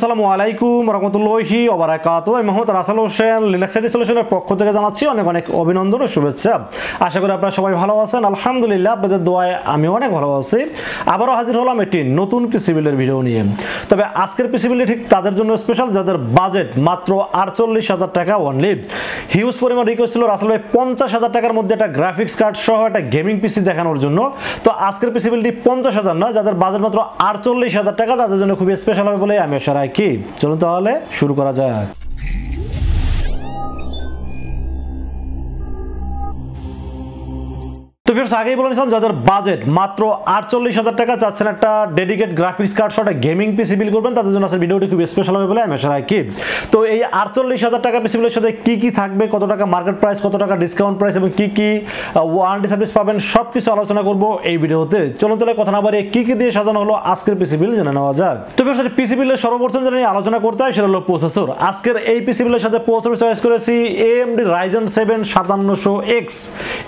আসসালামু আলাইকুম রহমতুল্লাহি ওয়া বারাকাতুহু। আমি মোহাম্মদ রাসেল হোসেন, লিনাক্স আইটি সলিউশনের পক্ষ থেকে জানাচ্ছি অনেক অনেক অভিনন্দন ও শুভেচ্ছা। আশা করি আপনারা সবাই ভালো আছেন। আলহামদুলিল্লাহ, আপনাদের দোয়ায় আমি অনেক ভালো আছি। আবারও হাজির হলাম একটি নতুন পিসি বিল্ডের ভিডিও নিয়ে। তবে আজকের পিসি বিল্ড ঠিক তাদের জন্য স্পেশাল যাদের বাজেট মাত্র 48,000 টাকা অনলি। হিউজ পরিমাণ রিকোয়েস্ট ছিল রাসেল ভাই 50,000 টাকার মধ্যে একটা গ্রাফিক্স কার্ড সহ একটা গেমিং পিসি দেখানোর জন্য। তো আজকের পিসি বিল্ডটি 50,000 না, যাদের বাজেট মাত্র 48,000 টাকা তাদের জন্য খুবই স্পেশাল হবে বলে আমি আশা রাখি। চলুন তাহলে শুরু করা যাক। তো ফ্রেন্ডস, আগেই বলেছিলাম যাদের বাজেট মাত্র 48,000 টাকা চাচ্ছেন একটা ডেডিকেট গ্রাফিক্স কার্ড সহ একটা গেমিং পিসি বিল করবেন, তাদের জন্য আসলে ভিডিওটি খুব স্পেশাল হবে বলে আমি আশা রাখি। তো এই 48,000 টাকা পিসি বিলের সাথে কি কি থাকবে, কত টাকা মার্কেট প্রাইস, কত টাকা ডিসকাউন্ট প্রাইস এবং কি কি ওয়ারেন্টি সার্ভিস পাবেন সব কিছু আলোচনা করব এই ভিডিওতে। চলুন তাহলে কথা না বাড়িয়ে কি কি দিয়ে সাজানো হলো আজকের পিসি বিল জেনে নেওয়া যাক। তো ফ্রেন্ডস, পিসি বিলের সর্বপ্রথম যেটা নিয়ে আলোচনা করতে হয় সেটা হলো প্রসেসর। আজকের এই পিসি বিলের সাথে প্রসেসর চয়েস করেছি AMD Ryzen 7 5700X।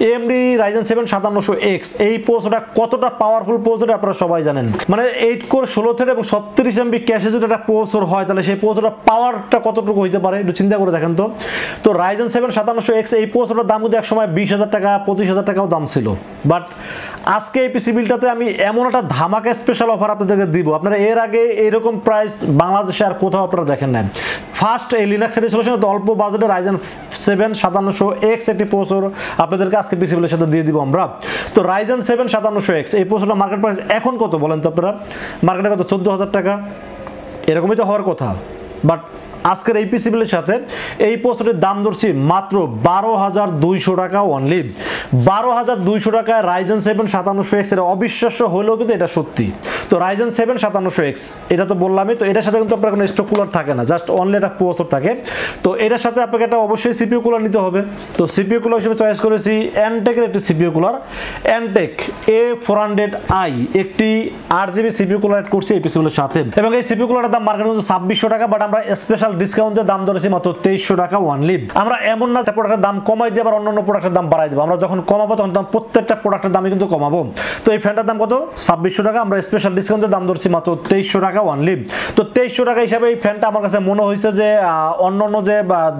AMD Ryzen 7 5700X এই প্রসেসরটা কতটা পাওয়ারফুল প্রসেসর আপনারা সবাই জানেন। মানে 8 কোর 16 থ্রেড এবং 37 MB ক্যাশে যদি একটা প্রসেসর হয় তাহলে সেই প্রসেসরটা পাওয়ারটা কতটুকু হইতে পারে একটু চিন্তা করে দেখেন তো। তো Ryzen 7 5700X এই প্রসেসরের দাম কিন্তু একসময় 20,000 টাকা 25,000 টাকাও দাম ছিল। বাট আজকে এই পিসি বিলটাতে আমি এমন একটা ধামাকা স্পেশাল অফার আপনাদেরকে দিব, আপনারা এর আগে এইরকম প্রাইস বাংলাদেশে আর কোথাও আপনারা দেখেন না। ফার্স্ট এই লিনাক্স আইটি সলিউশনে অল্প বাজেটে Ryzen 7 5700X একটি প্রসেসর আপনাদেরকে আজকে পিসি বিলের সাথে দিয়ে দিব আমরা। তো Ryzen 7 5700X এই প্রসেসরটা মার্কেট প্রাইস এখন কত বলেন তো আপনারা? মার্কেটে কত? 14,000 টাকা, এরকমই তো হওয়ার কথা। বাট আজকের এই পিসি বিলের সাথে এই প্রসেসরের দাম ধরছি মাত্র 12,200 টাকা অনলি। 12,200 টাকায় Ryzen 7 5700X, এটা অবিশ্বাস্য হলেও কিন্তু এটা সত্যি। তো Ryzen 7 5700X এটা তো বললামই। তো এটার সাথে কিন্তু আপনার কোনো স্টক কুলার থাকে না, জাস্ট অনলি একটা প্রসেসর থাকে। তো এটার সাথে আপনাকে একটা অবশ্যই সিপিইউ কুলার নিতে হবে। তো সিপিইউ কুলার হিসেবে চয়েস করেছি Antec এর একটি সিপিইউ কুলার, Antec A400i একটি RGB সিপিইউ কুলার এড করছি এই পিসি বিলের সাথে। এবং এই সিপিইউ কুলারের দাম মার্কেটে 2600 টাকা, বাট আমরা স্পেশাল ডিসকাউন্টের দাম ধরেছি মাত্র 2300 টাকা অনলি। আমরা এমন না প্রোডাক্টের দাম কমাই দিয়ে আবার অন্যান্য প্রোডাক্টের দাম বাড়াই দেবো। আমরা যখন কমাবো তখন প্রত্যেকটা প্রোডাক্টের দামই কিন্তু কমাবো। তো এই ফ্যানটার দাম কত? 2600 টাকা, আমরা স্পেশাল ডিসকাউন্টের দাম ধরছি মাত্র 2300 টাকা অনলি। তো 2300 টাকা হিসাবে এই ফ্যানটা আমার কাছে মনে হয়েছে যে অন্যান্য যে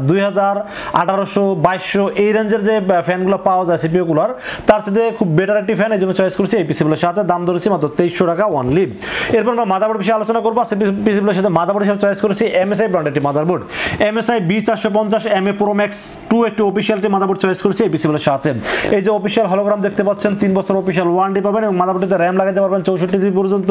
2000, 1800, 2200 এই রেঞ্জের যে ফ্যানগুলো পাওয়া যায় সিপিইউ কুলার, তার সাথে খুব বেটার একটি ফ্যান, এই জন্য চয়েস করছি এই পিসি বিলের সাথে। দাম ধরেছি মাত্র 2300 টাকা অনলি। এরপর আমরা মাদারবোর্ড বিষয়ে আলোচনা করবো। পিসি বিলের সাথে মাদারবোর্ড হিসেবে চয়েস করেছি MSI ব্র্যান্ডের একটি motherboard, MSI B450 MA Pro Max 2 একটি অফিশিয়াল মাদারবোর্ড চয়েস করেছি এই পিসি বিলের সাথে। এই যে অফিশিয়াল হলোগ্রাম দেখতে পাচ্ছেন, 3 বছর অফিশিয়াল ওয়ারেন্টি পাবেন এবং মাদারবোর্ডে র্যাম লাগাতে পারবেন 64 GB পর্যন্ত,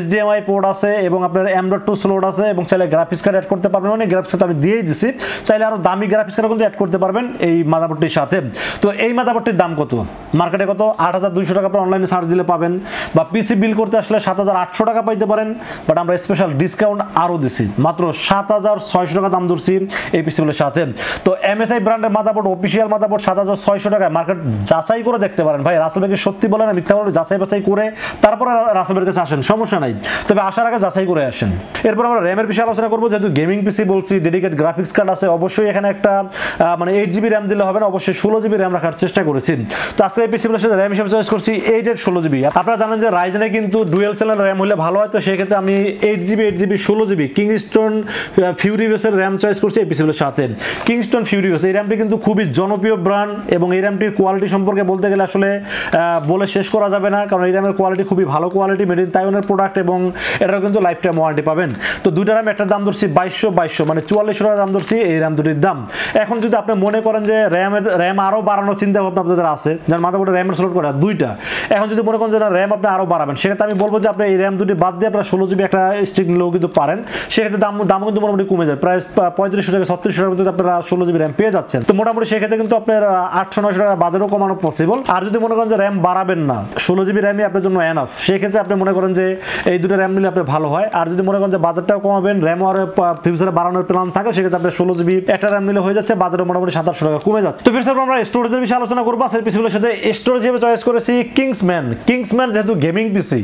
HDMI পোর্ট আছে এবং আপনার M.2 স্লট আছে এবং চাইলে গ্রাফিক্স কার্ড অ্যাড করতে পারবেন। মানে গ্রাফিক্স কার্ড আমি দিয়েই দিছি, চাইলে আরো দামি গ্রাফিক্স কার্ড কিন্তু অ্যাড করতে পারবেন এই মাদারবোর্ডটির সাথে। তো এই মাদারবোর্ডটির দাম কত? মার্কেটে কত? 8,200 টাকা আপনারা অনলাইনে সার্চ দিলে পাবেন, বা পিসি বিল করতে আসলে 7,800 টাকা পাইতে পারেন। বাট আমরা স্পেশাল ডিসকাউন্ট আরো দিছি, মাত্র 7,600 টাকা দাম ধরছি এই পিসি বিলের সাথে। তো MSI ব্র্যান্ডের মাদারবোর্ড, অফিশিয়াল মাদারবোর্ড 7,600 টাকায় মার্কেট যাচাই করে দেখতে পারেন। ভাই রাসেল ভাইকে সত্যি বলেন না মিথ্যা বলেন, যাচাই বাছাই করে তারপরে রাসেল ভাইয়ের কাছে আসেন, সমস্যা নাই। তবে আসার আগে যাচাই করে আসেন। এরপর আমরা র্যামের বিষয়ে আলোচনা করবো। যেহেতু গেমিং পিসি বলছি, ডেডিকেট গ্রাফিক্স কার্ড আছে, অবশ্যই এখানে একটা মানে 8 GB র্যাম দিলে হবে না, অবশ্যই 16 GB র্যাম রাখার চেষ্টা করেছি। তো আজকে এই পিসি বিলের সাথে র্যাম হিসেবে চয়েস করছি 8 এর 16 GB। আপনারা জানেন যে রাইজেনে কিন্তু ডুয়েল সেলের র্যাম হলে ভালো হয়, তো সেক্ষেত্রে আমি 8 GB 16 GB কিংস্টোন ফিউরি বেসের র্যাম চয়েস করছি এই পিসি বিলের সাথে। কিংস্টোন ফিউরি বেস এই র্যামটি কিন্তু খুবই জনপ্রিয় ব্র্যান্ড এবং এই র্যামটির কোয়ালিটি সম্পর্কে বলতে গেলে আসলে বলে শেষ করা যাবে না, কারণ এই র্যামের কোয়ালিটি খুবই ভালো কোয়ালিটি, মেড ইন তাইওয়ানের প্রোডাক্ট এবং এটাও কিন্তু লাইফ টাইম ওয়ারেন্টি পাবেন। তো দুইটা র্যাম, একটা দাম ধরছি 2200 মানে 4400 টাকা দাম ধরছি এই র্যাম দুটির দাম। এখন যদি আপনি মনে করেন যে র্যাম আরও বাড়ানোর চিন্তা ভাবনা আপনাদের আছে, যার মাদারবোর্ডে র্যামের স্লট করা দুইটা, এখন যদি মনে করেন যে র্যাম আপনি আরও বাড়াবেন, সেক্ষেত্রে আমি বলবো যে আপনি এই র্যাম দুটি বাদ দিয়ে আপনারা 16 GB একটা স্টিক নিলেও কিন্তু পারেন। সেক্ষেত্রে দাম কিন্তু মোটামুটি কমে যায়, প্রায় 3500 থেকে 3600 টাকার মধ্যে আপনারা 16 GB র্যাম পেয়ে যাচ্ছেন। তো মোটামুটি সেক্ষেত্রে কিন্তু আপনার 800-900 টাকা বাজারও কমানো পসিবল। আর যদি মনে করেন যে র্যাম বাড়াবেন না, 16 GB র্যামই আপনার জন্য এনাফ, সেক্ষেত্রে আপনি মনে করেন যে এই দুটো র্যাম নিলে আপনার ভালো হয়। আর যদি মনে করেন যে বাজারটাও কমাবেন, র্যাম আর ফিউচারে বাড়ানোর প্ল্যান থাকে, সেক্ষেত্রে আপনার 16 GB একটা র্যাম নিলে হয়ে যাচ্ছে, বাজারে মোটামুটি 700 টাকা কমে যাচ্ছে। তো ফির আমরা স্টোরেজের বিষয়ে আলোচনা করবো। সেই পিসিগুলোর সাথে স্টোরেজ হিসেবে চয়েস করেছি কিংসম্যান। যেহেতু গেমিং পিসি,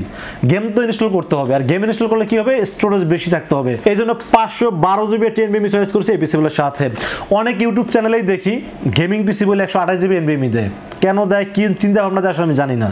গেম তো ইনস্টল করতে হবে, আর গেম ইনস্টল করলে কি হবে? স্টোরেজ বেশি থাকতে হবে। এই জন্য 512 12GB 10BM চয়েস করেছি এই পিসিগুলোর সাথে। অনেক ইউটিউব চ্যানেলেই দেখি গেমিং পিসি বলে 128GB NVMe দেয়, কেন দেয় কি চিন্তা ভাবনা দেয় আসলে আমি জানি না।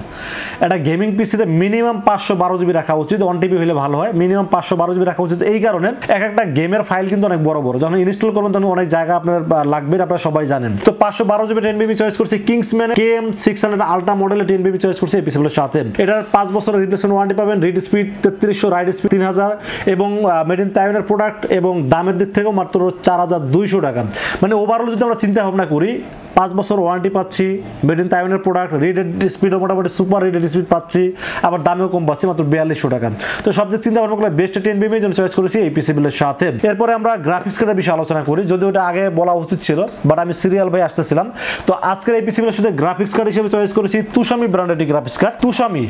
একটা গেমিং পিসিতে মিনিমাম 512GB রাখা উচিত, 1TB হলে ভালো হয়, মিনিমাম 512GB রাখা উচিত। এই কারণে একটা গেমের ফাইল কিন্তু অনেক বড় বড়, যখন ইনস্টল করবেন তখন অনেক জায়গা আপনার লাগবে, আপনারা সবাই জানেন। তো 512GB 10BM চয়েস করছি কিংসম্যান KM600 আলট্রা মডেলের 10BM চয়েস করছি এই পিসিগুলোর সাথে। এটার 5 বছরের রিপ্লেসমেন্ট ওয়ারেন্টি পাবেন, রিড স্পিড 3300, রাইড স্পিড 3000 এবং মেড ইন তাইওয়ানের প্রোডাক্ট এবং দামের দিক থেকেও মাত্র 4200 টাকা। মানে ওভারঅল যদি আমরা চিন্তা ভাবনা করি 5 বছর ওয়ারেন্টি পাচ্ছি, মেড ইন তাইওয়ানের প্রোডাক্ট, রিডেড স্পিডও মোটামুটি সুপার রিডেড স্পিড পাচ্ছি, আবার দামেও কম পাচ্ছি মাত্র 4200 টাকা। তো সব দিক চিন্তা ভাবনা করলে বেস্ট 10BM জন্য চয়েস করেছি এই পিসিগুলোর সাথে। এরপরে আমরা গ্রাফিক্স কার্ডের বিষয়ে আলোচনা করি, যদিও ওটা আগে বলা উচিত ছিল, বাট আমি সিরিয়াল ভাই আসতেছিলাম। তো আজকের এই পিসিগুলোর সাথে গ্রাফিক্স কার্ড হিসেবে চয়েস করেছি তুষামি ব্র্যান্ডের একটি গ্রাফিক্স কার্ড, তুষামি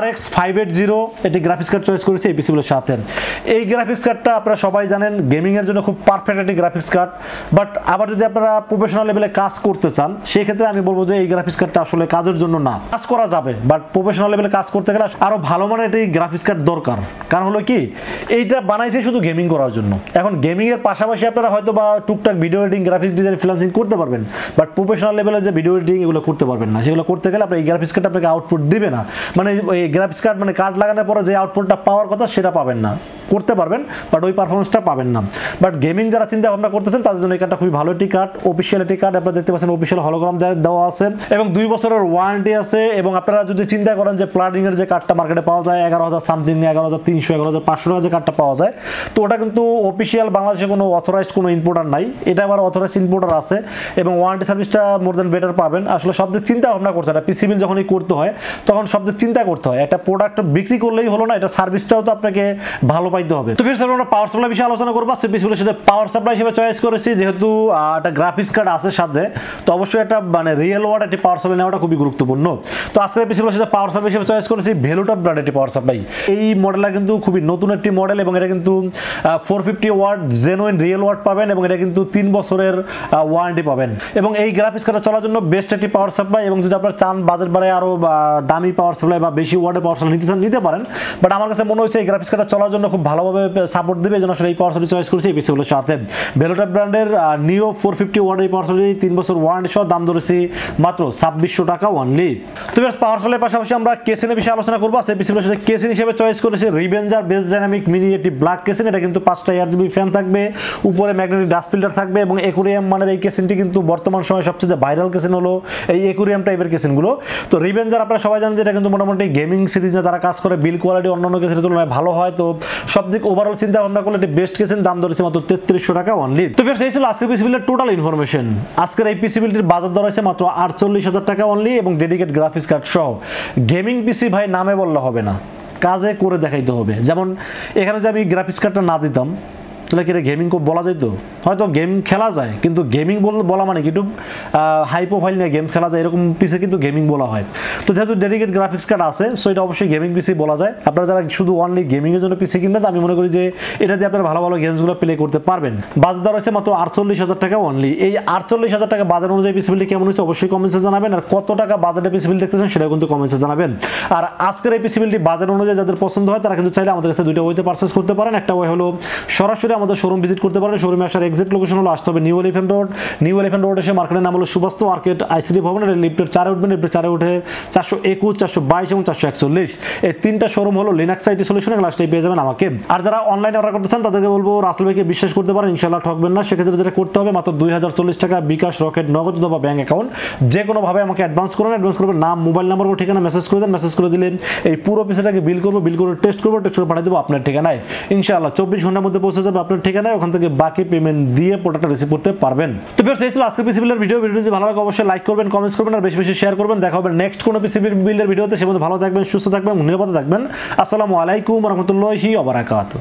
RX580 এটি গ্রাফিক্স কার্ড চয়েস করেছি এই পিসিগুলোর সাথে। এই গ্রাফিক্স কার্ডটা আপনারা সবাই জানেন গেমিং এর জন্য খুব পারফেক্ট একটি গ্রাফিক্স কার্ড, বাট আবার যদি আপনারা প্রফেশনাল লেভেলে কাজ করতে চান সেই ক্ষেত্রে আমি বলবো যে এই গ্রাফিক্স কার্ডটা আসলে কাজের জন্য না। কাজ করা যাবে, বাট প্রফেশনাল লেভেলে কাজ করতে গেলে আরো ভালো মানের একটি গ্রাফিক্স কার্ড দরকার। কারণ হলো কি, এইটা বানাইছে শুধু গেমিং করার জন্য। এখন গেমিং এর পাশাপাশি আপনারা হয়তো বা টুকটাক video editing, graphics design, freelancing করতে পারবেন, বাট প্রফেশনাল লেভেলে যে ভিডিও এডিটিং এগুলো করতে পারবেন না। সেগুলো করতে গেলে আপনার এই গ্রাফিক্স কার্ডটা আপনাকে আউটপুট দিবে না, মানে এই গ্রাফিক্স কার্ড মানে কার্ড লাগানোর পরে যে আউটপুটটা পাওয়ার কথা সেটা পাবেন না। করতে পারবেন বাট ওই পারফরমেন্সটা পাবেন না। বাট গেমিং যারা চিন্তা ভাবনা করতেছেন তাদের জন্য এই কার্ডটা খুবই ভালো একটি কার্ড, অফিসিয়াল একটি কার্ড। আপনারা দেখতে পাচ্ছেন অফিসিয়াল হলোগ্রাম দেওয়া আছে এবং 2 বছরের ওয়ারেন্টি আছে। এবং আপনারা যদি চিন্তা করেন যে প্লাটিং এর যে কার্ডটা মার্কেটে পাওয়া যায় 11,000 সামথিং, 11,300, 11,500 যে কার্ডটা পাওয়া যায়, তো ওটা কিন্তু অফিসিয়াল বাংলাদেশে কোনো অথরাইজড কোনো ইম্পোর্টার নাই, এটা আবার অথরাইজড ইম্পোর্টার আছে এবং ওয়ারেন্টি সার্ভিসটা মোর দ্যান বেটার পাবেন। আসলে সব দিক চিন্তা ভাবনা করতে হয়, পিসি বিল যখনই করতে হয় তখন সব দিক চিন্তা করতে হয়। একটা প্রোডাক্ট বিক্রি করলেই হলো না, এটা সার্ভিসটাও তো আপনাকে ভালো পাইতে হবে। তো ফির আমরা পাওয়ার সাপ্লাই বিষয়ে আলোচনা করবো। পিসিগুলোর সাথে পাওয়ার সাপ্লাই হিসেবে চয়েস করেছি, যেহেতু একটা গ্রাফিক্স কার্ড আছে সাথে, তো অবশ্যই একটা মানে রিয়েল ওয়ার্ড একটি পাওয়ার সাপ্লাই নেওয়াটা খুবই গুরুত্বপূর্ণ। তো আজকের পিসিগুলোর সাথে পাওয়ার সাপ্লাই হিসেবে চয়েস করেছি ভ্যালুটপ ব্র্যান্ডের একটি পাওয়ার সাপ্লাই। এই মডেলটা কিন্তু খুবই নতুন একটি মডেল এবং এটা কিন্তু 450 ওয়াট জেনুইন রিয়েল ওয়াট পাবেন এবং এটা কিন্তু 3 বছরের ওয়ারেন্টি পাবেন। এবং এই গ্রাফিক্স কার্ডটা চলার জন্য বেস্ট একটি পাওয়ার সাপ্লাই। এবং যদি আপনারা চান বাজেট বাড়ায় আরো দামি পাওয়ার সাপ্লাই বা বেশি ওয়াটের পাওয়ার সাপ্লাই নিতে চান নিতে পারেন, বাট আমার কাছে মনে হয়েছে এই গ্রাফিক্স কার্ডটা চলার জন্য খুব ভালোভাবে সাপোর্ট দেবে, এই জন্য আসলে এই পাওয়ার সাপ্লাই চয়েস করেছি এই পিসিগুলোর সাথে। ভ্যালুটপ ব্র্যান্ডের নিও 450 ওয়াট এই পাওয়ার সাপ্লাই 3 বছর ওয়ারেন্টি সহ দাম ধরেছি মাত্র 2600 টাকা অনলি। তো পাওয়ার সাপ্লাইয়ের পাশাপাশি আমরা কেসিনের বিষয়ে আলোচনা করবো। সেই পিসিগুলোর সাথে কেসিন হিসেবে চয়েস করেছি রিভেঞ্জার বেস ডাইনামিক মিনি একটি ব্ল্যাক কেসিন। এটা কিন্তু 5টা ARGB ফ্যান থাকবে, উপরে ম্যাগনেটিক ডাস্ট ফিল্টার থাকবে এবং একুরিয়াম মানের এই কেসিনটি কিন্তু বর্তমান সময়ে সবচেয়ে ভাইরাল কেসিন হলো এই একুরিয়াম টাইপের কেসিনগুলো। তো রিভেঞ্জার আপনারা সবাই জানেন যে এটা কিন্তু মোটামুটি গেমিং সিরিজে তারা কাজ করে, বিল কোয়ালিটি অন্যান্য কেসিনের তুলনায় ভালো হয়। তো সব দিক ওভারঅল চিন্তা ভাবনা করলে এটি বেস্ট কেসিন, দাম ধরেছে মাত্র 3300 টাকা অনলি। তো ফির সেই ছিল আজকের পিসি বিলের টোটাল ইনফরমেশন। আজকের এই পিসি বিলটির বাজার দর হয়েছে মাত্র 48,000 টাকা অনলি এবং ডেডিকেট গ্রাফিক্স কার্ড সহ। গেমিং পিসি ভাই নামে বললে হবে না, কাজে করে দেখাইতে হবে। যেমন এখানে যে আমি গ্রাফিক্স কার্ডটা না দিতাম তাহলে কি এটা গেমিং বলা যেত? হয়তো গেম খেলা যায়, কিন্তু গেমিং বলা মানে কি একটু হাই প্রোফাইল নিয়ে গেম খেলা যায় এরকম পিসে কিন্তু গেমিং বলা হয়। তো যেহেতু ডেডিকেট গ্রাফিক্স কার্ড আছে, সো এটা অবশ্যই গেমিং পিসি বলা যায়। আপনারা যারা শুধু অনলি গেমিং এর জন্য পিসি কিনবেন, আমি মনে করি যে এটা দিয়ে আপনারা ভালো ভালো গেমসগুলো প্লে করতে পারবেন। বাজার দর হয়েছে মাত্র 48,000 টাকা অনলি। এই 48,000 টাকা বাজার অনুযায়ী পিসি বিলটি কেমন হয়েছে অবশ্যই কমেন্টসে জানাবেন, আর কত টাকা বাজারে পিসি বিল দেখতেছেন সেটাও কিন্তু কমেন্টসে জানাবেন। আর আজকের এই পিসি বিলটি বাজার অনুযায়ী যাদের পছন্দ হয় তারা কিন্তু চাইলে আমাদের কাছে দুইটা ওয়েতে পারচেজ করতে পারেন। একটা ওয়ে হলো সরাসরি আমাদের শোরুম ভিজিট করতে পারেন। শোরুমে আসার এক্সাক্ট লোকেশন হলো আসতে হবে new elephant road. New elephant road এসে মার্কেটের নাম হলো সুভাস্তু মার্কেট আইসিডি ভবন, লিফটের 4 উঠবেন, লিফটের 4 উঠে 421, 422 এবং 441 এই 3টা শোরুম হলো লিনাক্স আইটি সলিউশন, লাস্টে পেয়ে যাবেন আমাকে। আর যারা অনলাইনে অর্ডার করতে চান তাদেরকে বলবো রাসেল ভাইকে বিশ্বাস করতে পারেন, ইনশাআল্লাহ ঠকবেন না। সেক্ষেত্রে যেটা করতে হবে মাত্র 2040 টাকা বিকাশ, রকেট, নগদ অথবা ব্যাংক অ্যাকাউন্ট যে কোনো ভাবে আমাকে অ্যাডভান্স করেন। অ্যাডভান্স করবেন, নাম, মোবাইল নাম্বার ও ঠিকানা মেসেজ করে দেন। মেসেজ করে দিলে এই পুরো পিসটাকে বিল করবো, বিল করে টেস্ট করবো, টেস্ট করে পাঠিয়ে দেবো আপনার ঠিকানায়। ইনশাআল্লাহ 24 ঘন্টার মধ্যে পৌঁছে যাবে আপনার ঠিকানায়। ওখান থেকে বাকি পেমেন্ট দিয়ে প্রোডাক্টটা রিসিভ করতে পারবেন। তো ভিউয়ার্স এই ছিল আজকের পিসি বিলের ভিডিও। ভিডিওটি যদি ভালো লাগে অবশ্যই লাইক করবেন, কমেন্টস করবেন আর বেশি বেশি শেয়ার করবেন। দেখা হবে নেক্সট কোনো পিসি বিলের ভিডিওতে। সে মধ্যে ভালো থাকবেন, সুস্থ থাকবেন, নিরাপদে থাকবেন। আসসালামু আলাইকুম ওয়া রাহমাতুল্লাহি ওয়া বারাকাতুহু।